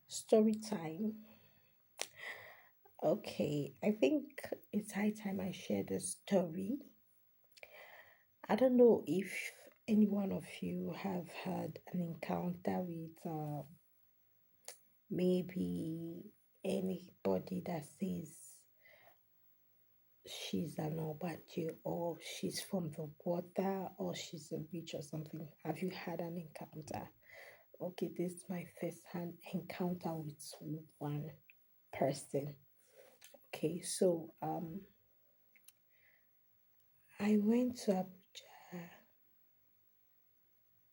Story time. Okay, I think it's high time I share the story. I don't know if any one of you have had an encounter with maybe anybody that says she's an Obachi or she's from the water or she's a witch or something. Have you had an encounter? Okay, this is my first hand encounter with one person. Okay, so I went to Abuja.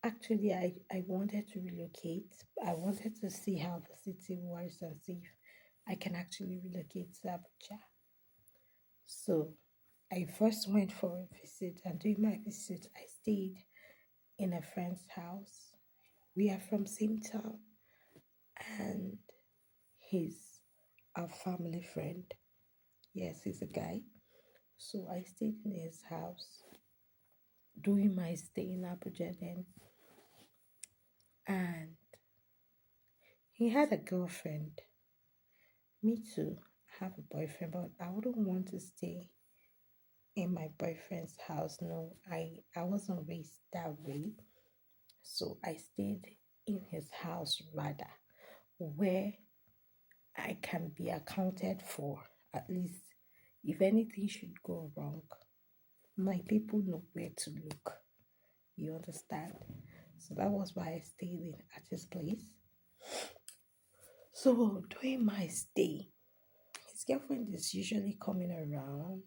Actually, I wanted to relocate. I wanted to see how the city was and see if I can actually relocate to Abuja. So I first went for a visit, and during my visit, I stayed in a friend's house. We are from same town, and he's a family friend. Yes, he's a guy. So I stayed in his house during my stay in Abuja then, and he had a girlfriend. Me too. I have a boyfriend, but I wouldn't want to stay in my boyfriend's house. No, I wasn't raised that way. So I stayed in his house rather, where I can be accounted for. At least if anything should go wrong, my people know where to look. You understand? So that was why I stayed in at his place. So during my stay, his girlfriend is usually coming around,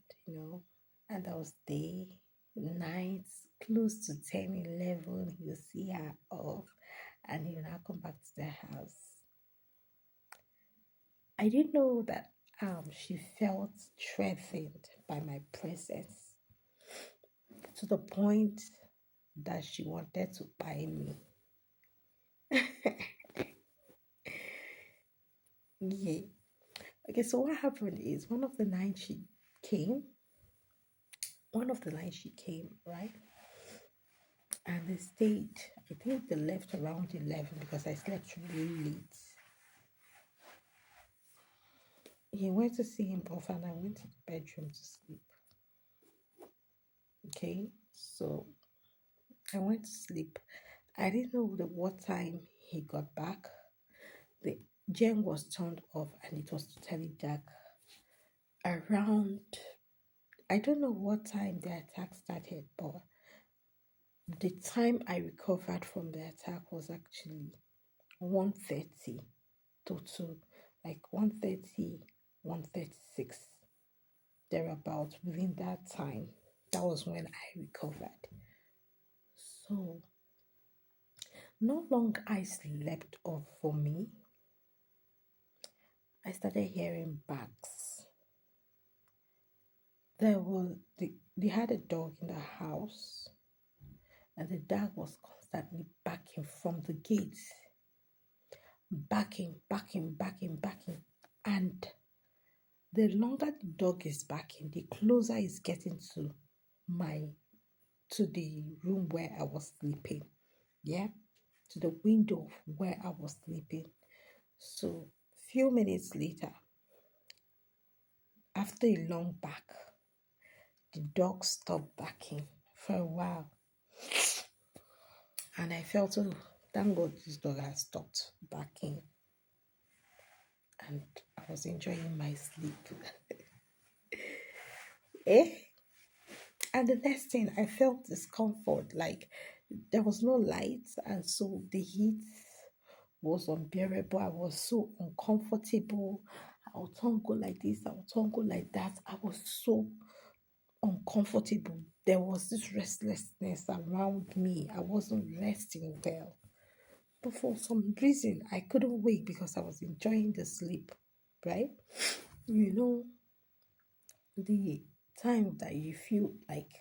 and I was day, nights, close to 10, 11. He'll see her off and he'll now come back to the house. I didn't know that she felt threatened by my presence to the point that she wanted to buy me. Yeah. Okay, so what happened is came, one of the nights she came, right? And they stayed. I think they left around 11 because I slept really late. He went to see him off and I went to the bedroom to sleep. Okay, so I went to sleep. I didn't know what time he got back. The gen was turned off and it was totally dark. Around, I don't know what time the attack started, but the time I recovered from the attack was actually 1:30 to 2, like 1:30, 1:36, thereabout. Within that time, that was when I recovered. So no long I slept off for me. I started hearing barks. They had a dog in the house, and the dog was constantly barking from the gate, barking, barking, barking, barking, and the longer the dog is barking, the closer it's getting my to the room where I was sleeping. Yeah, to the window where I was sleeping. So few minutes later, after a long bark, the dog stopped barking for a while. And I felt, oh, thank God this dog has stopped barking. And I was enjoying my sleep. eh? And the next thing, I felt discomfort, like there was no light, and so the heat was unbearable. I was so uncomfortable. I would turn go like this, I would turn go like that. I was so uncomfortable. There was this restlessness around me. I wasn't resting well. But for some reason, I couldn't wake because I was enjoying the sleep, right? You know, the time that you feel like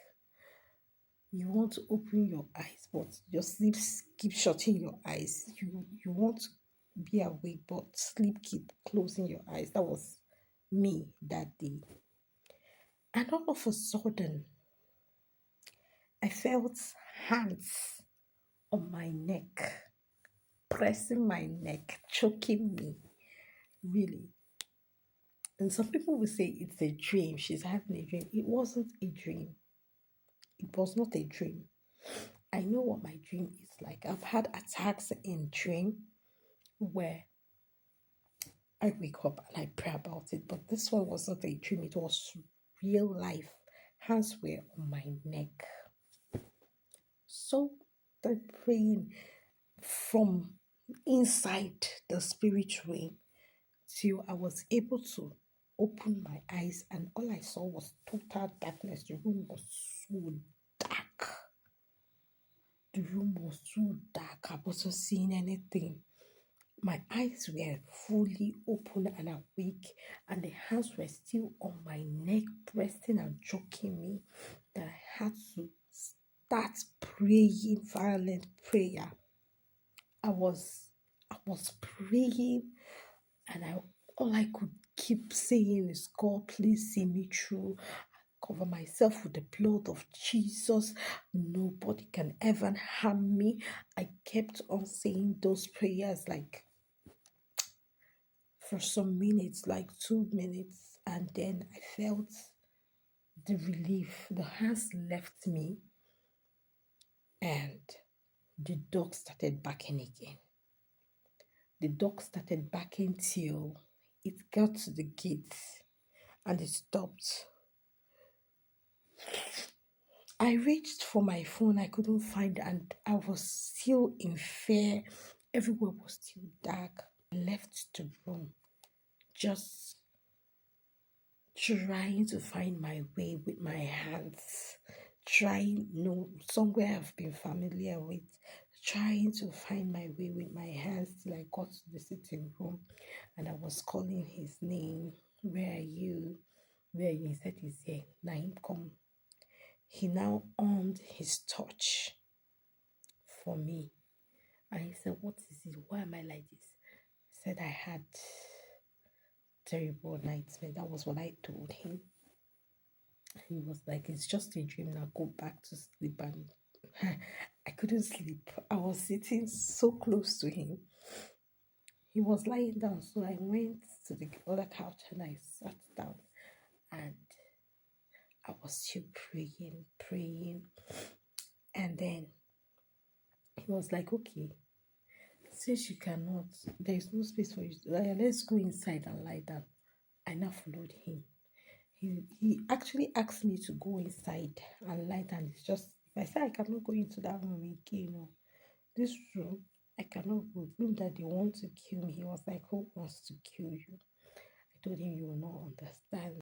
you want to open your eyes, but your sleep keeps shutting your eyes. You want to be awake, but sleep keep closing your eyes. That was me that day. And all of a sudden, I felt hands on my neck. pressing my neck, choking me, really. And some people will say it's a dream. She's having a dream. It wasn't a dream. It was not a dream. I know what my dream is like. I've had attacks in dream where I wake up and I pray about it, but this one was not a dream. It was real life. Hands were on my neck. So the praying from inside the spirit realm till I was able to open my eyes, and all I saw was total darkness. The room was so dark. The room was so dark. I wasn't seeing anything. My eyes were fully open and awake, and the hands were still on my neck, pressing and choking me. That I had to start praying violent prayer. I was I was praying, and I all I could keep saying is, God, please see me through. Cover myself with the blood of Jesus. Nobody can ever harm me. I kept on saying those prayers like for some minutes, like 2 minutes, and then I felt the relief. The hands left me, and the dog started barking again. The dog started barking till it got to the gate and it stopped. I reached for my phone, I couldn't find it, and I was still in fear. Everywhere was still dark. I left the room just trying to find my way with my hands, trying, no, somewhere I've been familiar with, trying to find my way with my hands till I got to the sitting room, and I was calling his name. Where are you? Where are you? He said he's here. Naim, come. He now earned his touch for me. And he said, what is it? Why am I like this? He said, I had terrible nightmare. That was what I told him. He was like, it's just a dream. Now go back to sleep. And I couldn't sleep. I was sitting so close to him. He was lying down. So I went to the other couch and I sat down. And I was still praying, praying. And then he was like, okay, since you cannot, there is no space for you. Let's go inside and lie down. I now followed him. He actually asked me to go inside and lie down. It's just, if I say I cannot go into that room again, this room, I cannot go. Room that they want to kill me. He was like, who wants to kill you? I told him, you will not understand.